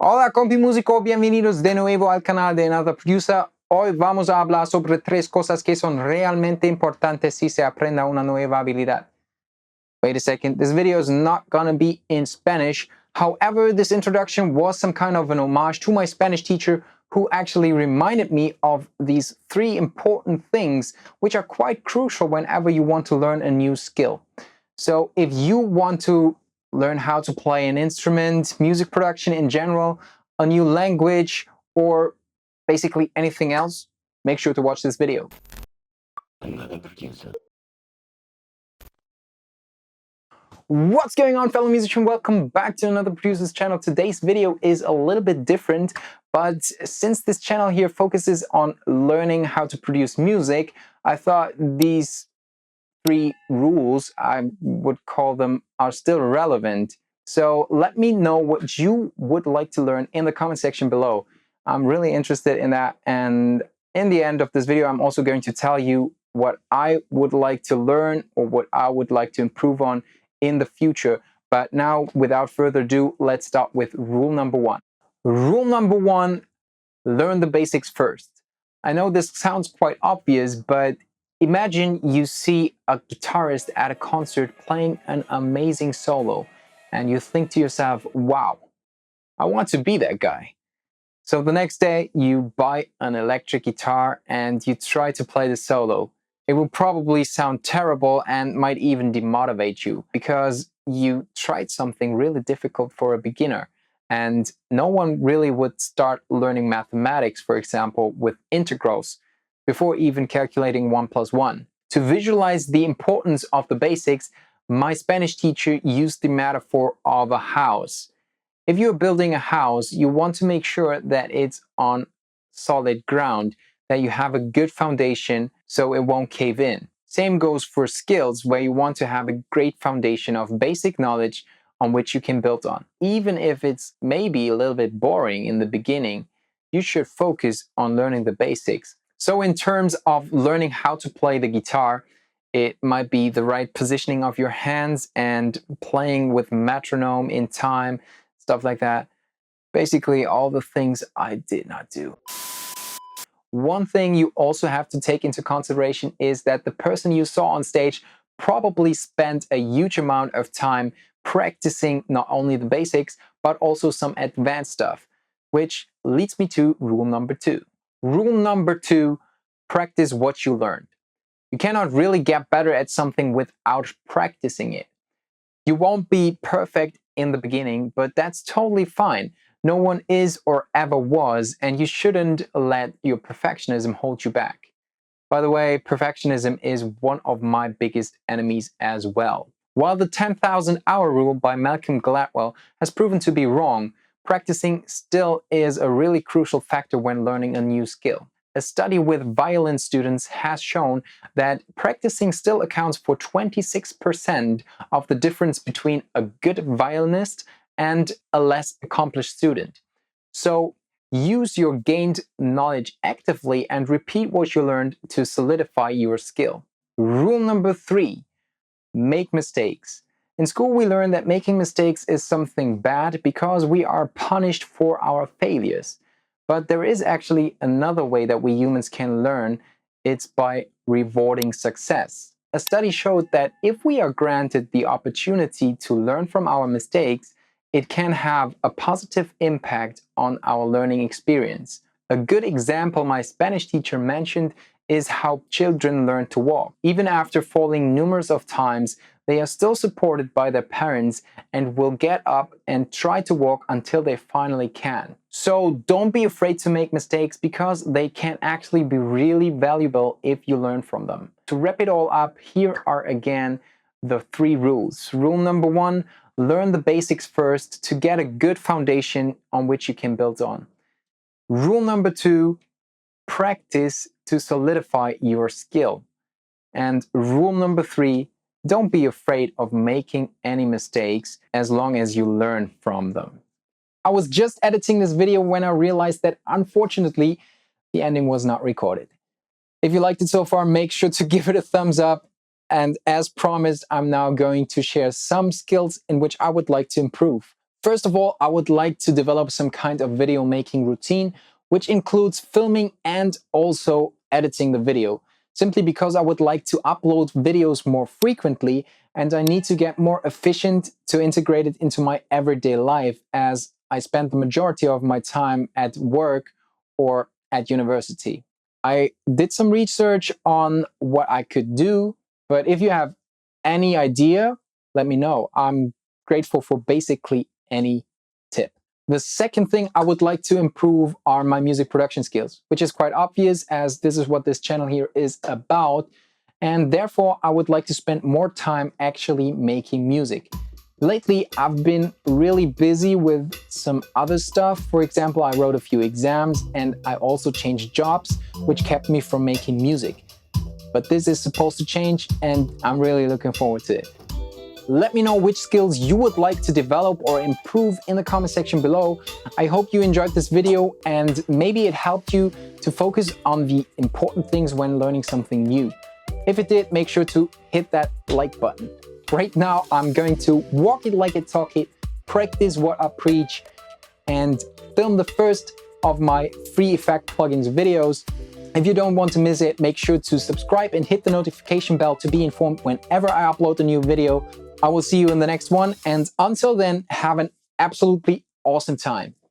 Hola compi músico, bienvenidos de nuevo al canal de Another Producer. Hoy vamos a hablar sobre 3 cosas que son realmente importantes si se aprenda una nueva habilidad. Wait a second, this video is not gonna be in Spanish. However, this introduction was some kind of an homage to my Spanish teacher who actually reminded me of these 3 important things which are quite crucial whenever you want to learn a new skill. So if you want to learn how to play an instrument, music production in general, a new language, or basically anything else, make sure to watch this video. What's going on, fellow musicians? Welcome back to Another Producer's channel. Today's video is a little bit different, but since this channel here focuses on learning how to produce music, I thought these 3 rules, I would call them, are still relevant. So let me know what you would like to learn in the comment section below. I'm really interested in that, and in the end of this video I'm also going to tell you what I would like to learn or what I would like to improve on in the future. But now, without further ado, let's start with rule number 1. Rule number 1, learn the basics first. I know this sounds quite obvious, but imagine you see a guitarist at a concert playing an amazing solo, and you think to yourself, wow, I want to be that guy. So the next day you buy an electric guitar and you try to play the solo. It will probably sound terrible and might even demotivate you because you tried something really difficult for a beginner. And no one really would start learning mathematics, for example, with integrals before even calculating 1 plus 1. To visualize the importance of the basics, my Spanish teacher used the metaphor of a house. If you're building a house, you want to make sure that it's on solid ground, that you have a good foundation so it won't cave in. Same goes for skills, where you want to have a great foundation of basic knowledge on which you can build on. Even if it's maybe a little bit boring in the beginning, you should focus on learning the basics. So in terms of learning how to play the guitar, it might be the right positioning of your hands and playing with metronome in time, stuff like that. Basically all the things I did not do. One thing you also have to take into consideration is that the person you saw on stage probably spent a huge amount of time practicing not only the basics, but also some advanced stuff, which leads me to rule number 2. Rule number 2, practice what you learned. You cannot really get better at something without practicing it. You won't be perfect in the beginning, but that's totally fine. No one is or ever was, and you shouldn't let your perfectionism hold you back. By the way, perfectionism is one of my biggest enemies as well. While the 10,000 hour rule by Malcolm Gladwell has proven to be wrong, practicing still is a really crucial factor when learning a new skill. A study with violin students has shown that practicing still accounts for 26% of the difference between a good violinist and a less accomplished student. So use your gained knowledge actively and repeat what you learned to solidify your skill. Rule number 3, make mistakes. In school, we learn that making mistakes is something bad because we are punished for our failures. But there is actually another way that we humans can learn. It's by rewarding success. A study showed that if we are granted the opportunity to learn from our mistakes, it can have a positive impact on our learning experience. A good example my Spanish teacher mentioned is how children learn to walk. Even after falling numerous of times, they are still supported by their parents and will get up and try to walk until they finally can. So don't be afraid to make mistakes because they can actually be really valuable if you learn from them. To wrap it all up, here are again the 3 rules. Rule number 1, learn the basics first to get a good foundation on which you can build on. Rule number 2, practice to solidify your skill. And rule number 3, don't be afraid of making any mistakes as long as you learn from them. I was just editing this video when I realized that unfortunately the ending was not recorded. If you liked it so far, make sure to give it a thumbs up. And as promised, I'm now going to share some skills in which I would like to improve. First of all, I would like to develop some kind of video making routine, which includes filming and also editing the video, simply because I would like to upload videos more frequently and I need to get more efficient to integrate it into my everyday life, as I spend the majority of my time at work or at university. I did some research on what I could do, but if you have any idea, let me know. I'm grateful for basically any tip. The second thing I would like to improve are my music production skills, which is quite obvious as this is what this channel here is about. And therefore, I would like to spend more time actually making music. Lately, I've been really busy with some other stuff. For example, I wrote a few exams and I also changed jobs, which kept me from making music. But this is supposed to change and I'm really looking forward to it. Let me know which skills you would like to develop or improve in the comment section below. I hope you enjoyed this video and maybe it helped you to focus on the important things when learning something new. If it did, make sure to hit that like button. Right now, I'm going to walk it like I talk it, practice what I preach, and film the first of my free effect plugins videos. If you don't want to miss it, make sure to subscribe and hit the notification bell to be informed whenever I upload a new video. I will see you in the next one, and until then, have an absolutely awesome time.